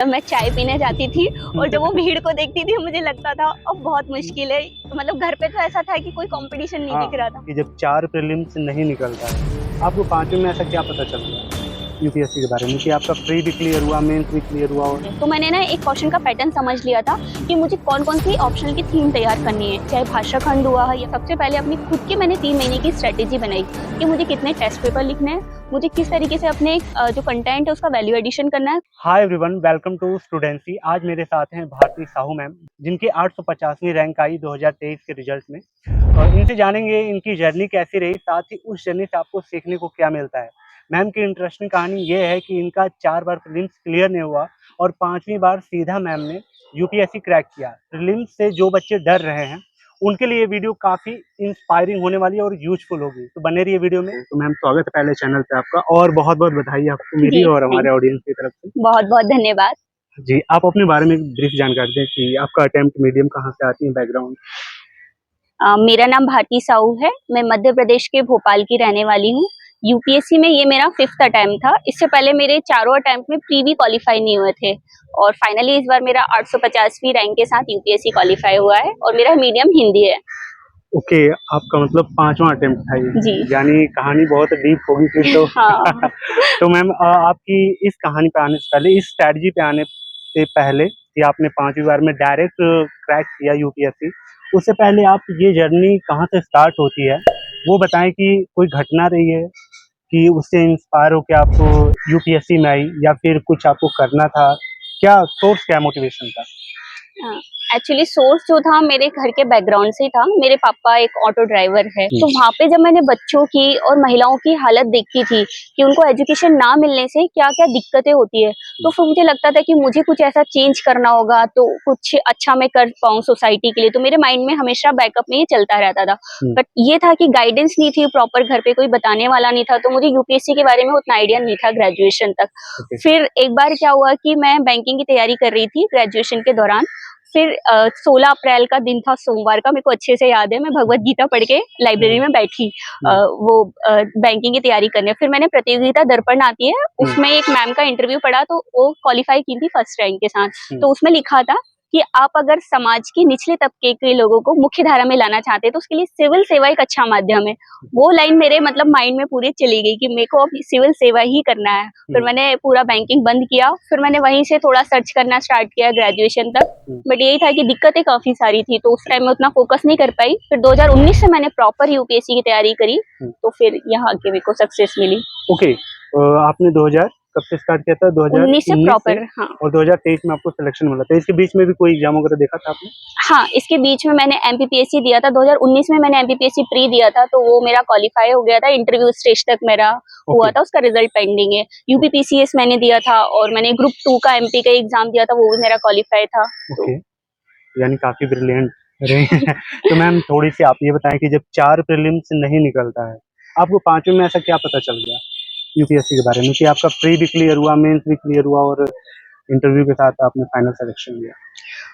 मैं चाय पीने जाती थी और जब वो भीड़ को देखती थी मुझे लगता था अब बहुत मुश्किल है। मतलब घर पे तो ऐसा था कि कोई कंपटीशन नहीं दिख रहा था कि जब 4 प्रीलिम्स नहीं निकलता है, आपको 5वीं में ऐसा क्या पता चल गया यूपीएससी के बारे में कि आपका प्री भी क्लियर हुआ, मेंस भी क्लियर हुआ? और तो मैंने ना एक क्वेश्चन का पैटर्न समझ लिया था कि मुझे कौन कौन सी ऑप्शनल की थीम तैयार करनी है, चाहे भाषा खंड हुआ है या सबसे पहले अपनी खुद की मैंने 3 महीने की स्ट्रेटेजी बनाई कि मुझे कितने टेस्ट पेपर लिखने हैं, मुझे किस तरीके से अपने जो कंटेंट है उसका वैल्यू एडिशन करना है। Hi everyone, welcome to Studency. आज मेरे साथ हैं भारती साहू मैम, जिनकी 850वीं रैंक आई 2023 के रिजल्ट में। और इनसे जानेंगे इनकी जर्नी कैसी रही, साथ ही उस जर्नी से आपको सीखने को क्या मिलता है। मैम की इंटरेस्टिंग कहानी ये है कि इनका 4 बार प्रीलिम्स क्लियर नहीं हुआ और 5वीं बार सीधा मैम ने यूपीएससी क्रैक किया। प्रीलिम्स से जो बच्चे डर रहे हैं उनके लिए वीडियो काफी इंस्पायरिंग होने वाली है और यूजफुल होगी, तो बने रहिए वीडियो में। तो मैम, स्वागत है पहले चैनल पे आपका, और बहुत बहुत बधाई आपको मेरी और हमारे ऑडियंस की तरफ से। बहुत बहुत धन्यवाद जी, आप अपने बारे में ब्रीफ जानकारी दें कि आपका अटेम्प्ट मीडियम कहाँ से आती है, बैकग्राउंड? मेरा नाम भारती साहू है, मैं मध्य प्रदेश के भोपाल की रहने वाली हूँ। यूपीएससी में ये मेरा 5th अटेम्प्ट था। इससे पहले मेरे चारों अटेम्प्ट में प्री क्वालिफाई नहीं हुए थे और फाइनली इस बार मेरा 850वीं रैंक के साथ यूपीएससी क्वालिफाई हुआ है और मेरा मीडियम हिंदी है। ओके, आपका मतलब 5वां अटेम्प्ट था ये? जी, यानी कहानी बहुत डीप होगी फिर तो। हाँ। तो मैम, आपकी इस कहानी पे आने से पहले, इस स्ट्रेटजी पे आने से पहले कि आपने 5वीं बार में डायरेक्ट क्रैक किया यूपीएससी, उससे पहले आप ये जर्नी कहाँ से स्टार्ट होती है वो बताएं। कि कोई घटना रही है कि उससे इंस्पायर होकर आप यूपीएससी में आई, या फिर कुछ आपको करना था? क्या सोर्स, क्या मोटिवेशन था? एक्चुअली सोर्स जो था मेरे घर के बैकग्राउंड से था। मेरे पापा एक ऑटो ड्राइवर है, तो वहाँ पे जब मैंने बच्चों की और महिलाओं की हालत देखती थी कि उनको एजुकेशन ना मिलने से क्या क्या दिक्कतें होती है, तो फिर मुझे लगता था कि मुझे कुछ ऐसा चेंज करना होगा तो कुछ अच्छा मैं कर पाऊँ सोसाइटी के लिए। तो मेरे माइंड में हमेशा बैकअप में ये चलता रहता था, बट ये था कि गाइडेंस नहीं थी प्रॉपर, घर पे कोई बताने वाला नहीं था, तो मुझे यूपीएससी के बारे में उतना आइडिया नहीं था ग्रेजुएशन तक। फिर एक बार क्या हुआ कि मैं बैंकिंग की तैयारी कर रही थी ग्रेजुएशन के दौरान। फिर 16 अप्रैल का दिन था, सोमवार का, मेरे को अच्छे से याद है। मैं भगवत गीता पढ़ के लाइब्रेरी में बैठी वो बैंकिंग की तैयारी करने। फिर मैंने प्रतियोगिता दर्पण आती है, उसमें एक मैम का इंटरव्यू पढ़ा, तो वो क्वालिफाई की थी फर्स्ट रैंक के साथ। तो उसमें लिखा था कि आप अगर समाज के निचले तबके के लोगों को मुख्य धारा में लाना चाहते हैं तो उसके लिए सिविल सेवा एक अच्छा माध्यम है। वो लाइन मेरे मतलब माइंड में पूरी चली गई कि मेरे को अब सिविल सेवा ही करना है। फिर मैंने पूरा बैंकिंग बंद किया, फिर मैंने वहीं से थोड़ा सर्च करना स्टार्ट किया ग्रेजुएशन तक। बट यही था कि दिक्कतें काफी सारी थी, तो उस टाइम में उतना फोकस नहीं कर पाई। फिर 2019 से मैंने प्रॉपर यूपीएससी की तैयारी करी, तो फिर यहाँ आके मेरे को सक्सेस मिली। ओके, आपने 2000 कब से स्टार्ट किया था? 19 से 2019 प्रॉपर, से, हाँ। और 2023 में आपको सिलेक्शन मिला था। इसके बीच में भी कोई एग्जाम वगैरह देखा था आपने? हाँ, इसके बीच में मैंने एमपीपीएससी दिया था। 2019 में मैंने एमपीपीएससी प्री दिया था, तो वो मेरा क्वालिफाई हो गया था। इंटरव्यू स्टेज तक मेरा हुआ था, उसका रिजल्ट पेंडिंग है। यूपीपीसीएस मैंने दिया था और मैंने ग्रुप 2 का एमपी का एग्जाम दिया था, वो भी मेरा क्वालिफाई था। ओके, यानी काफी ब्रिलियंट रहे हैं। तो मैम, थोड़ी सी आप ये बताएं कि जब 4 प्रीलिम्स नहीं निकलता है, आपको 5वीं में ऐसा क्या पता चल गया यूपीएससी के बारे में कि आपका प्री भी क्लियर हुआ, मेंस भी क्लियर हुआ और इंटरव्यू के साथ आपने फाइनल सिलेक्शन लिया?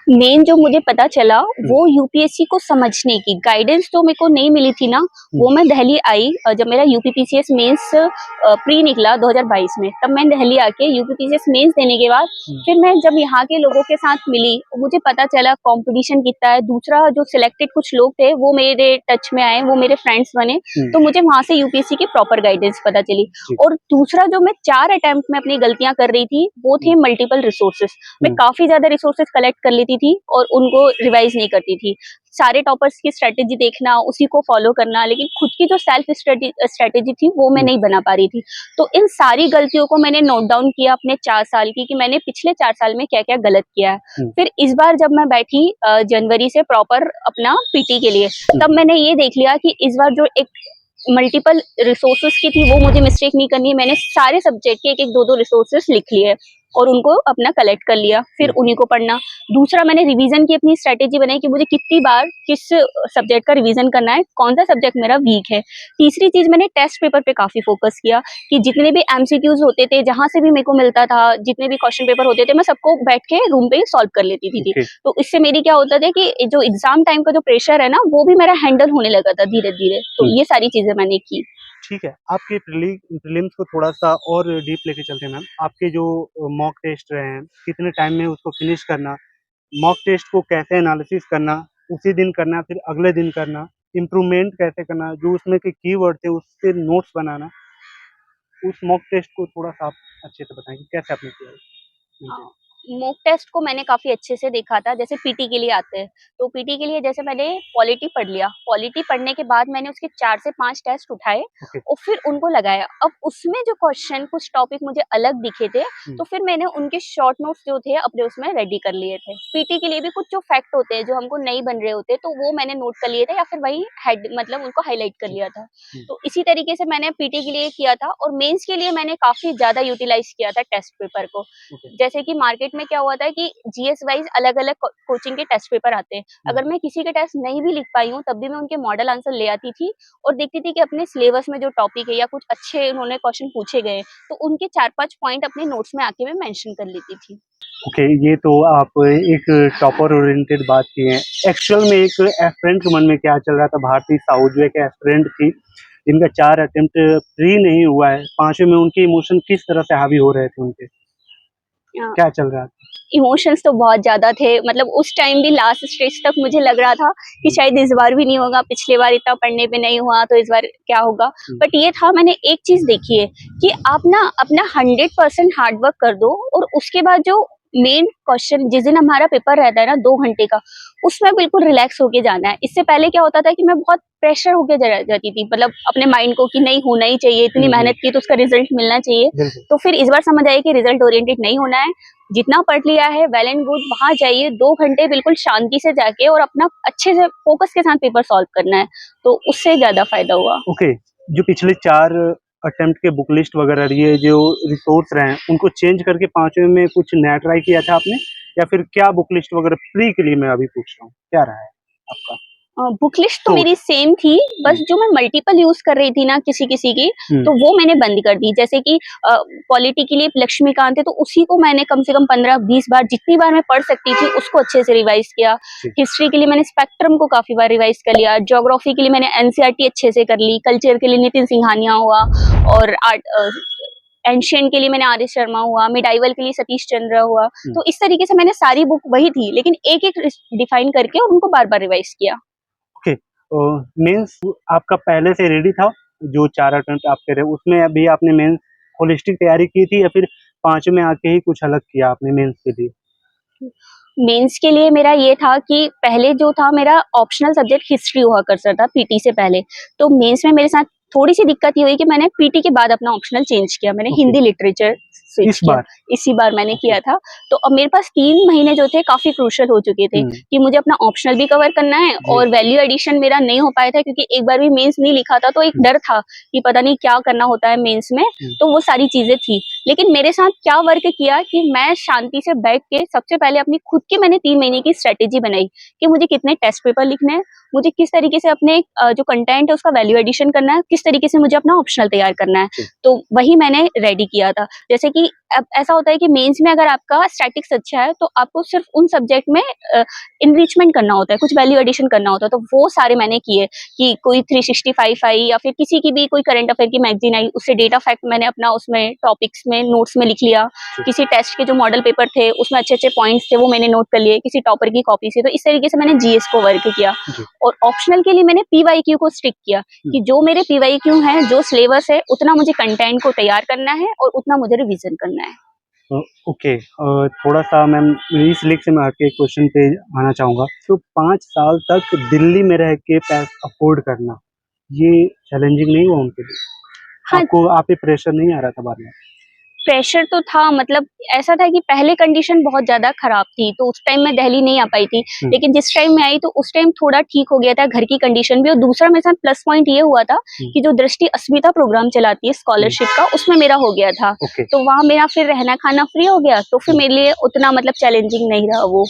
मेन जो मुझे पता चला वो यूपीएससी को समझने की गाइडेंस तो मेरे को नहीं मिली थी ना। वो मैं दिल्ली आई जब मेरा यूपीपीसीएस मेंस प्री निकला 2022 में, तब मैं दिल्ली आके यूपीपीसीएस मेंस देने के बाद फिर मैं जब यहाँ के लोगों के साथ मिली, मुझे पता चला कंपटीशन कितना है। दूसरा, जो सिलेक्टेड कुछ लोग थे वो मेरे टच में आए, वो मेरे फ्रेंड्स बने, तो मुझे वहां से यूपीएससी की प्रॉपर गाइडेंस पता चली। और दूसरा, जो मैं 4 अटेम्प्ट में अपनी गलतियां कर रही थी वो थे मल्टीपल रिसोर्सेस। मैं काफी ज्यादा रिसोर्सेस कलेक्ट कर लेती थी और उनको रिवाइज नहीं करती थी। सारे टॉपर्स की स्ट्रेटेजी देखना, उसी को फॉलो करना, लेकिन खुद की जो सेल्फ स्ट्रेटेजी थी वो मैं नहीं बना पा रही थी। तो इन सारी गलतियों को मैंने नोट डाउन किया अपने 4 साल की, कि मैंने पिछले 4 साल में क्या क्या गलत किया है। फिर इस बार जब मैं बैठी जनवरी से प्रॉपर अपना पीटी के लिए, तब मैंने ये देख लिया कि इस बार जो एक मल्टीपल रिसोर्सेस की थी वो मुझे मिस्टेक नहीं करनी है। मैंने सारे सब्जेक्ट के एक 2 रिसोर्सेस लिख लिए और उनको अपना कलेक्ट कर लिया, फिर उन्हीं को पढ़ना। दूसरा, मैंने रिवीजन की अपनी स्ट्रेटेजी बनाई कि मुझे कितनी बार किस सब्जेक्ट का रिवीजन करना है, कौन सा सब्जेक्ट मेरा वीक है। तीसरी चीज, मैंने टेस्ट पेपर पे काफी फोकस किया कि जितने भी एमसीक्यूज होते थे, जहां से भी मेरे को मिलता था, जितने भी क्वेश्चन पेपर होते थे, मैं सबको बैठ के रूम पे सॉल्व कर लेती थी। तो इससे मेरी क्या होता था कि जो एग्जाम टाइम का जो प्रेशर है ना, वो भी मेरा हैंडल होने लगा था धीरे धीरे। तो ये सारी चीजें मैंने की। ठीक है, आपके प्रीलिम्स को थोड़ा-सा और डीप लेके चलते हैं मैम। आपके जो मॉक टेस्ट रहे हैं, कितने टाइम में उसको फिनिश करना, मॉक टेस्ट को कैसे एनालिसिस करना, उसी दिन करना, फिर अगले दिन करना, इम्प्रूवमेंट कैसे करना, जो उसमें के कीवर्ड थे, उससे नोट्स बनाना, उस मॉक टेस्ट को थोड़ा-सा आप अच्छे से बताएँ कि कैसे आपने किया? मेंटेन? मॉक टेस्ट को मैंने काफी अच्छे से देखा था। जैसे पीटी के लिए आते हैं, तो पीटी के लिए जैसे मैंने पॉलिटी पढ़ लिया। पॉलिटी पढ़ने के बाद मैंने उसके 4 से 5 टेस्ट उठाए ओके। और फिर उनको लगाया। अब उसमें जो क्वेश्चन कुछ टॉपिक मुझे अलग दिखे थे, तो फिर मैंने उनके शॉर्ट नोट्स जो थे अपने उसमें रेडी कर लिए थे। पीटी के लिए भी कुछ जो फैक्ट होते हैं जो हमको नहीं बन रहे होते, तो वो मैंने नोट कर लिए थे या फिर वही हेड मतलब उनको हाईलाइट कर लिया था। तो इसी तरीके से मैंने पीटी के लिए किया था और मेंस के लिए मैंने काफी ज्यादा यूटिलाइज किया था टेस्ट पेपर को। ओके। जैसे कि मार्केट में क्या हुआ था कि जीएस वाइज अलग-अलग कोचिंग के टेस्ट पेपर आते हैं। अगर मैं किसी के टेस्ट नहीं भी लिख पाई हूँ, तब भी मैं उनके मॉडल आंसर ले आती थी और देखती थी कि अपने सिलेबस में जो टॉपिक है या कुछ अच्छे उन्होंने क्वेश्चन पूछे गए, तो उनके 4-5 पॉइंट अपने नोट्स में आके मैं मेंशन कर लेती थी। ओके, ये तो आप एक टॉपर ओरिएंटेड बात की है। एक्चुअल में एक एस्पिरेंट के मन में क्या चल रहा था? भारती साहू जो एक एस्पिरेंट थी, जिनका 4 अटेम्प्ट फ्री नहीं हुआ है, 5वें में उनके इमोशन किस तरह से हावी हो रहे थे उनपे? अ, क्या चल रहा था? इमोशंस तो बहुत ज़्यादा थे, मतलब उस टाइम भी लास्ट स्टेज तक मुझे लग रहा था कि शायद इस बार भी नहीं होगा, पिछली बार इतना पढ़ने पे नहीं हुआ, तो इस बार क्या होगा? बट ये था, मैंने एक चीज़ देखी है कि आप ना अपना 100% हार्ड वर्क कर दो और उसके बाद जो मेन क्वेश्चन जिस दिन हमारा पेपर रहता है ना 2 घंटे का, उसमें बिल्कुल रिलैक्स होके जाना है। इससे पहले क्या होता था कि मैं बहुत प्रेशर होके जाती थी, मतलब अपने माइंड को कि नहीं होना ही चाहिए, इतनी मेहनत की तो उसका रिजल्ट मिलना चाहिए। बिल्कुल। तो फिर इस बार समझ आई कि रिजल्ट ओरिएंटेड नहीं होना है, जितना पढ़ लिया है वेल एंड गुड, वहां जाइए 2 घंटे बिल्कुल शांति से जाके और अपना अच्छे से फोकस के साथ पेपर सॉल्व करना है, तो उससे ज्यादा फायदा हुआ। ओके, जो पिछले 4 अटेम्प्ट के बुक लिस्ट वगैरह ये जो रिसोर्स रहे हैं, उनको चेंज करके 5वें में कुछ नया ट्राई किया था आपने? या फिर क्या बुक लिस्ट वगैरह प्री के लिए मैं अभी पूछ रहा हूँ, क्या रहा है आपका बुक लिस्ट तो सोच? मेरी सेम थी, बस जो मैं मल्टीपल यूज कर रही थी ना किसी की, तो वो मैंने बंद कर दी। जैसे कि पॉलिटी के लिए लक्ष्मीकांत है, तो उसी को मैंने कम से कम 15-20 बार, जितनी बार मैं पढ़ सकती थी उसको अच्छे से रिवाइज किया। जी। हिस्ट्री के लिए मैंने स्पेक्ट्रम को काफी बार रिवाइज कर लिया। ज्योग्राफी के लिए मैंने एनसीईआरटी अच्छे से कर ली। कल्चर के लिए नितिन सिंघानिया हुआ और एंशियंट के लिए मैंने आर एस शर्मा हुआ। मिडाइवल के लिए सतीश चंद्र हुआ। तो इस तरीके से मैंने सारी बुक वही थी, लेकिन एक एक डिफाइन करके और उनको बार बार रिवाइज किया। ओके, मेंस आपका पहले से रेडी था? जो 4 अटेम्प्ट आप कह रहे हो, उसमें अभी आपने मेंस होलिस्टिक तैयारी की थी या फिर 5 में आके ही कुछ अलग किया आपने मेंस के लिए? मेंस के लिए मेरा ये था कि पहले जो था मेरा ऑप्शनल सब्जेक्ट हिस्ट्री हुआ करता था पीटी से पहले, तो मेंस में मेरे साथ थोड़ी सी दिक्कत ये हुई कि मैंने पीटी के बाद अपना ऑप्शनल चेंज किया। मैंने ओके। हिंदी लिटरेचर स्विच इस किया, बार? इसी बार मैंने ओके। किया था। तो अब मेरे पास 3 महीने जो थे काफी क्रूशियल हो चुके थे कि मुझे अपना ऑप्शनल भी कवर करना है जी। और वैल्यू एडिशन मेरा नहीं हो पाया था, क्योंकि एक बार भी मेंस नहीं लिखा था, तो एक डर था कि पता नहीं क्या करना होता है मेंस में। तो वो सारी चीजें थी, लेकिन मेरे साथ क्या वर्क किया कि मैं शांति से बैठ के सबसे पहले अपनी खुद की मैंने 3 महीने की स्ट्रेटेजी बनाई कि मुझे कितने टेस्ट पेपर लिखने हैं, मुझे किस तरीके से अपने जो कंटेंट है उसका वैल्यू एडिशन करना है, किस तरीके से मुझे अपना ऑप्शनल तैयार करना है। तो वही मैंने रेडी किया था। जैसे कि अब ऐसा होता है कि मेंस में अगर आपका स्टैटिक्स अच्छा है, तो आपको सिर्फ उन सब्जेक्ट में इनरिचमेंट करना होता है, कुछ वैल्यू एडिशन करना होता है। तो वो सारे मैंने किए कि कोई 365 आई या फिर किसी की भी कोई करंट अफेयर की मैगजीन आई, उससे डेटा फैक्ट मैंने अपना उसमें टॉपिक्स में नोट्स में लिख लिया। किसी टेस्ट के जो मॉडल पेपर थे उसमें अच्छे अच्छे पॉइंट्स थे, वो मैंने नोट कर लिए किसी टॉपर की कॉपी से। तो इस तरीके से मैंने जीएस को वर्क किया। और ऑप्शनल के लिए मैंने पीवाईक्यू को स्टिक किया कि जो मेरे पीवाईक्यू हैं, जो सिलेबस है, उतना मुझे कंटेंट को तैयार करना है और उतना मुझे रिवीजन करना है। ओके, थोड़ा-सा मैम इस लिंक से मैं हट के एक क्वेश्चन पे आना चाहूँगा। तो 5 साल तक दिल्ली में रह के अफ़ोर्ड करना, ये चैलेंजिंग नहीं हुआ उनके लिए? हाँ, आपको आप पे प्रेशर नहीं आ रहा था बाद में? प्रेशर तो था, मतलब ऐसा था कि पहले कंडीशन बहुत ज़्यादा खराब थी, तो उस टाइम मैं दिल्ली नहीं आ पाई थी। लेकिन जिस टाइम मैं आई, तो उस टाइम थोड़ा ठीक हो गया था घर की कंडीशन भी। और दूसरा मेरे साथ प्लस पॉइंट ये हुआ था कि जो दृष्टि अस्मिता प्रोग्राम चलाती है स्कॉलरशिप का, उसमें मेरा हो गया था। ओके। तो वहाँ मेरा फिर रहना खाना फ्री हो गया, तो फिर मेरे लिए उतना मतलब चैलेंजिंग नहीं रहा वो।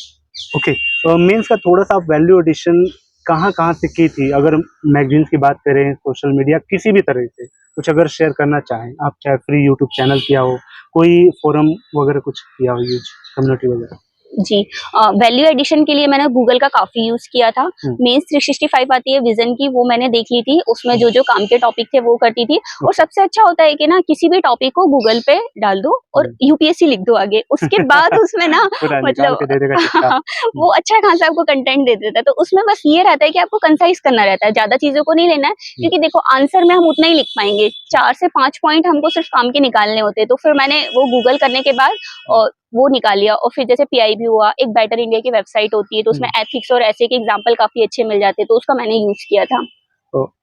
ओके, मेंस का थोड़ा-सा आप वैल्यू एडिशन कहाँ-कहाँ से की थी? अगर मैगज़ीन्स की बात करें, सोशल मीडिया, किसी भी तरह से, कुछ अगर शेयर करना चाहें, आप चाहे फ्री यूट्यूब चैनल किया हो, कोई फोरम वगैरह कुछ किया हो यूज़, कम्युनिटी वगैरह? जी, वैल्यू एडिशन के लिए मैंने गूगल का काफ़ी यूज़ किया था। मेंस 365 आती है विज़न की, वो मैंने देख ली थी। उसमें जो-जो काम के टॉपिक थे वो करती थी और सबसे अच्छा होता है कि ना किसी भी टॉपिक को गूगल पे डाल दो और यूपीएससी लिख दो आगे। उसके बाद उसमें ना पूरा निकाल मतलब के दे देगा चिट्ठा। वो अच्छा खासा आपको कंटेंट दे देता है। तो उसमें बस ये रहता है कि आपको कंसाइज़ करना रहता है, ज़्यादा चीज़ों को नहीं लेना है क्योंकि देखो आंसर में हम उतना ही लिख पाएँगे। 4 से 5 पॉइंट हमको सिर्फ़ काम के निकालने होते हैं। तो फिर मैंने वो गूगल करने के बाद वो निकाल लिया और फिर जैसे पीआईबी हुआ, एक बेटर इंडिया की वेबसाइट होती है तो उसमें एथिक्स और ऐसे के एग्जाम्पल काफ़ी अच्छे मिल जाते हैं, तो उसका मैंने यूज़ किया था।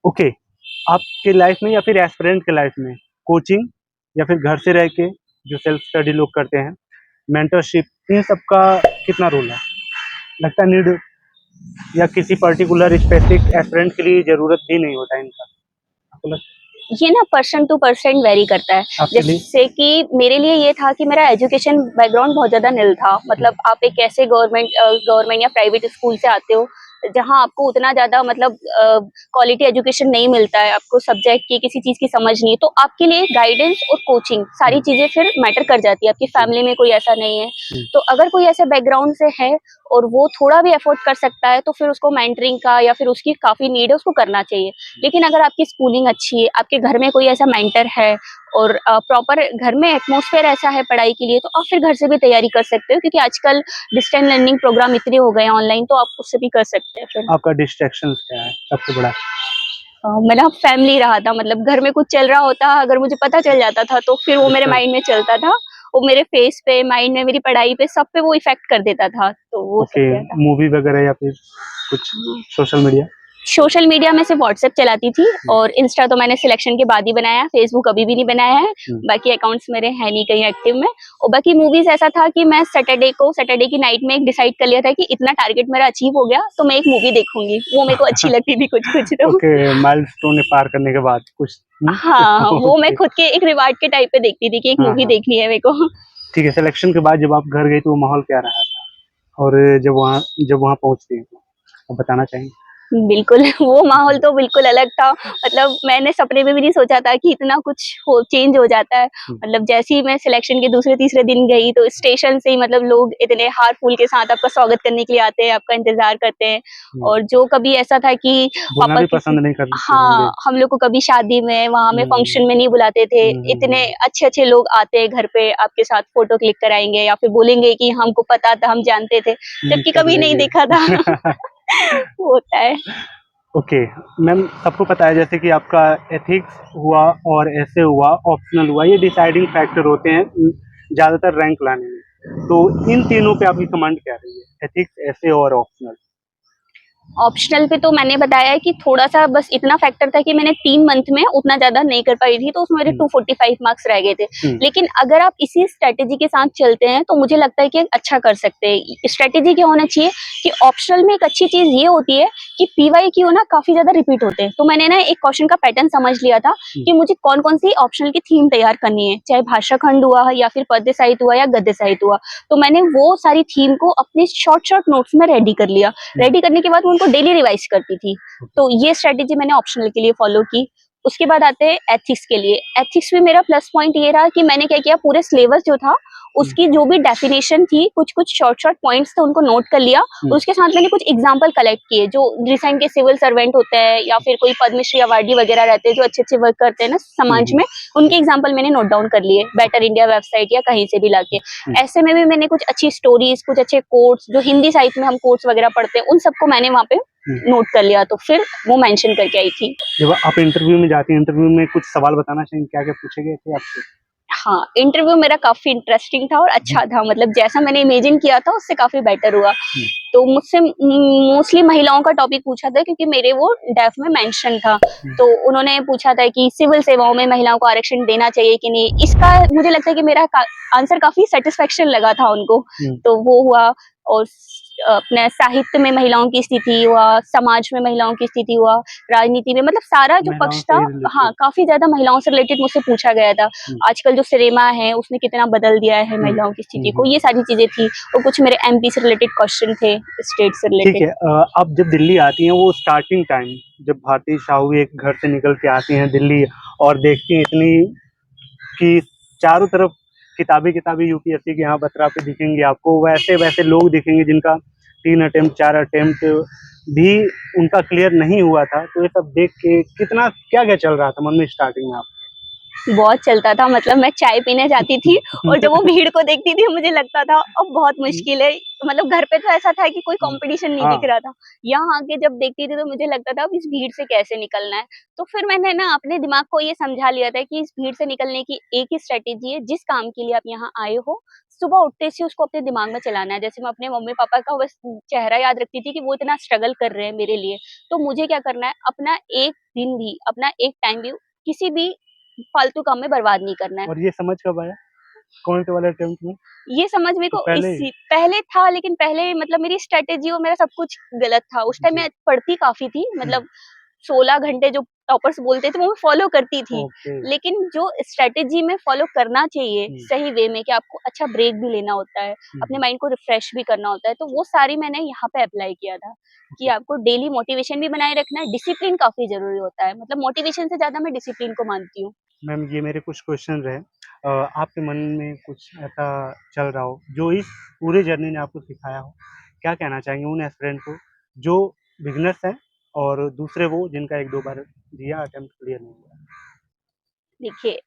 ओके, आपके लाइफ में या फिर एस्पिरेंट के लाइफ में कोचिंग या फिर घर से रह के जो सेल्फ स्टडी लोग करते हैं, मेंटरशिप, इन सब का कितना रोल है? लगता है नीड या किसी पर्टिकुलर स्पेसिफिक एस्पिरेंट के लिए ज़रूरत भी नहीं होता है इनका? आपको लगता ये ना पर्सन टू पर्सन वेरी करता है। है आपके लिए? जैसे कि मेरे लिए ये था कि मेरा एजुकेशन बैकग्राउंड बहुत ज़्यादा निल था। मतलब आप एक ऐसे गवर्नमेंट या प्राइवेट स्कूल से आते हो, जहाँ आपको उतना ज़्यादा मतलब क्वालिटी एजुकेशन नहीं मिलता है, आपको सब्जेक्ट की किसी चीज़ की समझ नहीं है, तो आपके लिए गाइडेंस और कोचिंग सारी चीज़ें फिर मैटर कर जाती है। आपकी फैमिली में कोई ऐसा नहीं है, तो अगर कोई ऐसे बैकग्राउंड से है और वो थोड़ा भी एफोर्ड कर सकता है, तो फिर उसको मेंटरिंग का या फिर उसकी काफ़ी नीड है, उसको करना चाहिए। लेकिन अगर आपकी स्कूलिंग अच्छी है, आपके घर में कोई ऐसा मेंटर है और प्रॉपर घर में एटमॉस्फेयर ऐसा है पढ़ाई के लिए, तो आप फिर घर से भी तैयारी कर सकते हो क्योंकि आजकल डिस्टेंस लर्निंग प्रोग्राम इतने हो गए हैं ऑनलाइन, तो आप उससे भी कर सकते हैं फिर। आपका डिस्ट्रैक्शंस क्या है सबसे बड़ा? मेरा फैमिली रहा था, मतलब घर में कुछ चल रहा होता, अगर मुझे पता चल जाता था, तो फिर वो मेरे डिस्टर्ब माइंड में चलता था। वो मेरे फेस पे, माइंड में, मेरी पढ़ाई पे, सब पे वो इफ़ेक्ट कर देता था, तो वो सब ओके, गया था। मूवी वगैरह या फिर कुछ हाँ। Social media? सोशल मीडिया में सिर्फ व्हाट्सएप चलाती थी और इंस्टा तो मैंने सिलेक्शन के बाद ही बनाया, फेसबुक अभी भी नहीं बनाया है। बाकी अकाउंट्स मेरे हैं नहीं कहीं एक्टिव में। और बाकी मूवीज़ ऐसा था कि मैं सैटरडे की नाइट में एक डिसाइड कर लिया था कि इतना टारगेट मेरा अचीव हो गया, तो मैं एक मूवी देखूँगी। वो मेरे को अच्छी लगती थी कुछ-कुछ तो। ओके, माइलस्टोन पार करने के बाद कुछ हाँ, वो मैं ओके, खुद के एक रिवार्ड के टाइप पे देखती थी कि एक हाँ, मूवी हाँ। देखनी है मेरे को। ठीक है, सिलेक्शन के बाद जब आप घर गई तो वो माहौल क्या रहा था? और जब वहाँ पहुँचती हैं तो आप बताना चाहेंगी? बिल्कुल, वो माहौल तो बिल्कुल अलग था। मतलब मैंने सपने में भी नहीं सोचा था कि इतना कुछ हो चेंज हो जाता है। हुँ, मतलब जैसे ही मैं सिलेक्शन के दूसरे-तीसरे दिन गई तो स्टेशन से ही मतलब लोग इतने हार-फूल के साथ आपका स्वागत करने के लिए आते हैं, आपका इंतज़ार करते हैं। हुँ। और जो कभी ऐसा था कि बोलना पापा भी किसी पसंद नहीं करते होंगे। हाँ, हम लोग को कभी शादी में, वहाँ में हुँ, फंक्शन में नहीं बुलाते थे। हुँ, हुँ, इतने हुँ। अच्छे-अच्छे लोग आते हैं घर पे, आपके साथ फ़ोटो क्लिक कराएँगे या फिर बोलेंगे कि हमको पता था, हम जानते थे, मीट जबकि कर कभी नहीं लेंगे। देखा था। वो होता है। ओके, मैम सबको पता है जैसे कि आपका एथिक्स हुआ और ऐसे हुआ, ऑप्शनल हुआ, ये डिसाइडिंग फैक्टर होते हैं ज़्यादातर रैंक लाने में। तो इन तीनों पे आपकी कमांड क्या रही है? एथिक्स, ऐसे और ऑप्शनल? ऑप्शनल पे तो मैंने बताया है कि थोड़ा-सा बस इतना फैक्टर था कि मैंने 3 मंथ में उतना ज़्यादा नहीं कर पाई थी, तो उसमें मेरे हुँ, 245 मार्क्स रह गए थे। हुँ, लेकिन अगर आप इसी स्ट्रैटेजी के साथ चलते हैं, तो मुझे लगता है कि अच्छा कर सकते हैं। स्ट्रैटेजी क्या होना चाहिए कि ऑप्शनल में एक अच्छी चीज़ ये होती है कि पीवाईक्यू ना काफ़ी ज़्यादा रिपीट होते हैं। तो मैंने ना एक क्वेश्चन का पैटर्न समझ लिया था हुँ, कि मुझे कौन-कौन सी ऑप्शनल की थीम तैयार करनी है, चाहे भाषा खंड हुआ या फिर पद्य साहित्य हुआ या गद्य साहित्य हुआ। तो मैंने वो सारी थीम को अपने शॉर्ट-शॉर्ट नोट्स में रेडी कर लिया। हुँ, रेडी करने के बाद मैं उनको डेली रिवाइज़ करती थी। तो ये स्ट्रैटेजी मैंने ऑप्शनल के लिए फॉलो की। उसके बाद आते हैं एथिक्स के लिए। एथिक्स में मेरा प्लस पॉइंट ये रहा कि मैंने क्या किया, पूरे सिलेबस जो था हुँ, उसकी जो भी डेफिनेशन थी, कुछ-कुछ शॉर्ट-शॉर्ट पॉइंट्स थे उनको नोट कर लिया। हुँ, उसके साथ मैंने कुछ एग्ज़ाम्पल कलेक्ट किए जो रिसेंट के सिविल सर्वेंट होते हैं या फिर कोई पद्मश्री अवार्डी वगैरह रहते हैं जो अच्छे-अच्छे वर्क करते हैं ना हुँ, समाज हुँ, में, उनके एग्ज़ाम्पल मैंने नोट डाउन कर लिए, बेटर इंडिया वेबसाइट या कहीं से भी लाके। हुँ, ऐसे में भी मैंने कुछ अच्छी स्टोरीज़, कुछ अच्छे कोट्स जो हिंदी साहित्य में हम कोट्स वगैरह पढ़ते हैं, उन सबको मैंने वहाँ पे हुँ। नोट कर लिया, तो फिर वो मेंशन करके आई थी। जब आप इंटरव्यू में जाती हैं, इंटरव्यू में कुछ सवाल बताना चाहेंगे, क्या-क्या पूछे गए थे आपसे? हाँ, इंटरव्यू मेरा काफ़ी इंटरेस्टिंग था और हुँ, अच्छा था, मतलब जैसा मैंने इमेजिन किया था उससे काफ़ी बेटर हुआ। हुँ, तो मुझसे मोस्टली महिलाओं का टॉपिक पूछा था क्योंकि मेरे वो डेफ में मेंशन था। हुँ, तो उन्होंने पूछा था कि सिविल सेवाओं में महिलाओं को आरक्षण देना चाहिए कि नहीं? इसका मुझे लगता है कि मेरा आंसर काफ़ी सैटिस्फैक्शन लगा था उनको। हुँ। तो वो हुआ और अपने साहित्य में महिलाओं की स्थिति हुआ, समाज में महिलाओं की स्थिति हुआ, राजनीति में, मतलब सारा जो महिलाओं पक्ष से था, ही हाँ, रिलेटेड। काफ़ी ज़्यादा महिलाओं से रिलेटेड मुझसे पूछा गया था। हुँ, आजकल जो सिनेमा है उसने कितना बदल दिया है हुँ, महिलाओं की हुँ, स्थिति को, हुँ। ये सारी चीज़ें थी और कुछ मेरे एमपी से रिलेटेड क्वेश्चन थे, स्टेट से ठीक रिलेटेड। है, आप जब दिल्ली आती हैं वो स्टार्टिंग टाइम जब भारती साहू एक घर से निकल के आती हैं दिल्ली और देखती हैं इतनी कि चारों तरफ किताबी यूपीएससी के यहाँ बतरा पे दिखेंगे आपको, वैसे वैसे लोग दिखेंगे जिनका 3 अटेम्प्ट 4 अटेम्प्ट भी उनका क्लियर नहीं हुआ था। तो ये सब देख के कितना क्या-क्या चल रहा था मन में स्टार्टिंग में आप? बहुत चलता था, मतलब मैं चाय पीने जाती थी और जब वो भीड़ को देखती थी मुझे लगता था अब बहुत मुश्किल है, मतलब घर पे तो ऐसा था कि कोई कंपटीशन नहीं हाँ। दिख रहा था। यहाँ आके जब देखती थी तो मुझे लगता था अब इस भीड़ से कैसे निकलना है। तो फिर मैंने ना अपने दिमाग को ये समझा लिया था कि इस भीड़ से निकलने की एक ही स्ट्रैटेजी है, जिस काम के लिए आप यहाँ आए हो, सुबह उठते से उसको अपने दिमाग में चलाना है। जैसे मैं अपने मम्मी-पापा का बस चेहरा याद रखती थी कि वो इतना स्ट्रगल कर रहे हैं मेरे लिए, तो मुझे क्या करना है, अपना एक दिन भी, अपना एक टाइम भी किसी भी फालतू काम में बर्बाद नहीं करना है। और ये समझ कब आया? कौन से वाले अटेम्प्ट में? ये समझ मेरे तो को पहले ही? इसी पहले था, लेकिन पहले मतलब मेरी स्ट्रैटेजी और मेरा सब कुछ गलत था। उस टाइम जी। मैं पढ़ती काफ़ी थी, हुँ। मतलब 16 घंटे जो टॉपर्स बोलते थे वो मैं फॉलो करती थी। ओके। लेकिन जो स्ट्रैटेजी में फॉलो करना चाहिए हुँ, सही वे में, कि आपको अच्छा ब्रेक भी लेना होता है, हुँ, अपने हुँ। माइंड को रिफ्रेश भी करना होता है, तो वो सारी मैंने यहाँ पे अप्लाई किया था कि ओके। आपको डेली मोटिवेशन भी बनाए रखना है, डिसिप्लिन काफ़ी ज़रूरी होता है। मतलब मोटिवेशन से ज़्यादा मैं डिसिप्लिन को मानती हूँ। मैम ये मेरे कुछ क्वेश्चन रहे। आपके मन में कुछ ऐसा चल रहा हो जो इस पूरे जर्नी ने आपको सिखाया हो? क्या कहना चाहेंगे उन एस्पिरेंट को जो बिगिनर्स हैं और दूसरे वो जिनका 1-2 बार दिया अटेम्प्ट क्लियर नहीं हुआ? देखिए,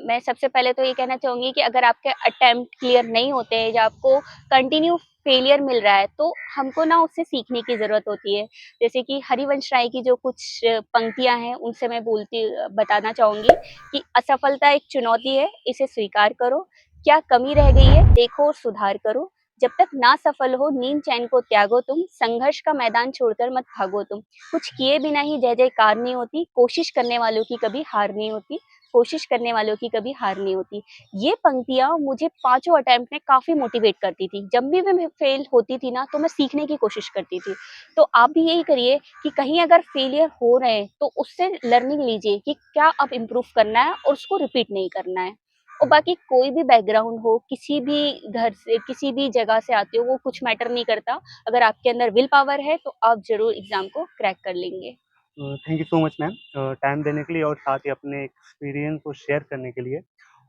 मैं सबसे पहले तो ये कहना चाहूँगी कि अगर आपके अटेम्प्ट क्लियर नहीं होते हैं या आपको कंटिन्यू फेलियर मिल रहा है, तो हमको ना उससे सीखने की ज़रूरत होती है। जैसे कि हरिवंश राय की जो कुछ पंक्तियाँ हैं, उनसे मैं बताना चाहूँगी कि असफलता एक चुनौती है, इसे स्वीकार करो। क्या कमी रह गई है, देखो और सुधार करो। जब तक ना सफल हो, नींद चैन को त्यागो तुम, संघर्ष का मैदान छोड़कर मत भागो तुम। कुछ किए बिना ही जय-जयकार नहीं होती, कोशिश करने वालों की कभी हार नहीं होती। कोशिश करने वालों की कभी हार नहीं होती। ये पंक्तियाँ मुझे पाँचों अटेम्प्ट में काफ़ी मोटिवेट करती थी। जब भी मैं फेल होती थी ना, तो मैं सीखने की कोशिश करती थी। तो आप भी यही करिए कि कहीं अगर फेलियर हो रहे हैं, तो उससे लर्निंग लीजिए कि क्या अब इम्प्रूव करना है और उसको रिपीट नहीं करना है। और बाकी कोई भी बैकग्राउंड हो, किसी भी घर से, किसी भी जगह से आते हो, वो कुछ मैटर नहीं करता। अगर आपके अंदर विल पावर है, तो आप ज़रूर एग्ज़ाम को क्रैक कर लेंगे। Thank you so much ma'am time देने के लिए और साथ ही अपने एक्सपीरियंस को शेयर करने के लिए।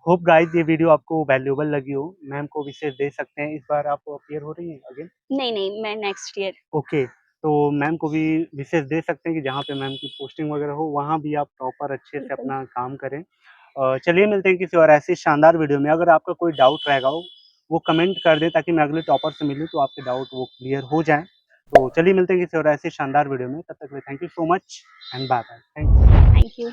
होप गाइस ये वीडियो आपको वैल्यूएबल लगी हो। मैम को विशेष दे सकते हैं। इस बार आप अपीयर हो रही हैं अगेन? नहीं, नहीं, मैं नेक्स्ट ईयर। ओके, तो मैम को भी विशेष दे सकते हैं कि जहाँ पे मैम की पोस्टिंग वगैरह हो, वहाँ भी आप प्रॉपर अच्छे से बिल्कुल। अपना काम करें। चलिए मिलते हैं किसी और ऐसी शानदार वीडियो में। अगर आपका कोई डाउट रहेगा हो, वो कमेंट कर दें ताकि मैं अगले टॉपर से मिलूँ तो आपके डाउट वो क्लियर हो जाएँ। तो चलिए मिलते हैं किसी और ऐसी शानदार वीडियो में। तब तक के लिए thank you so much and bye-bye. Thank you. Thank you.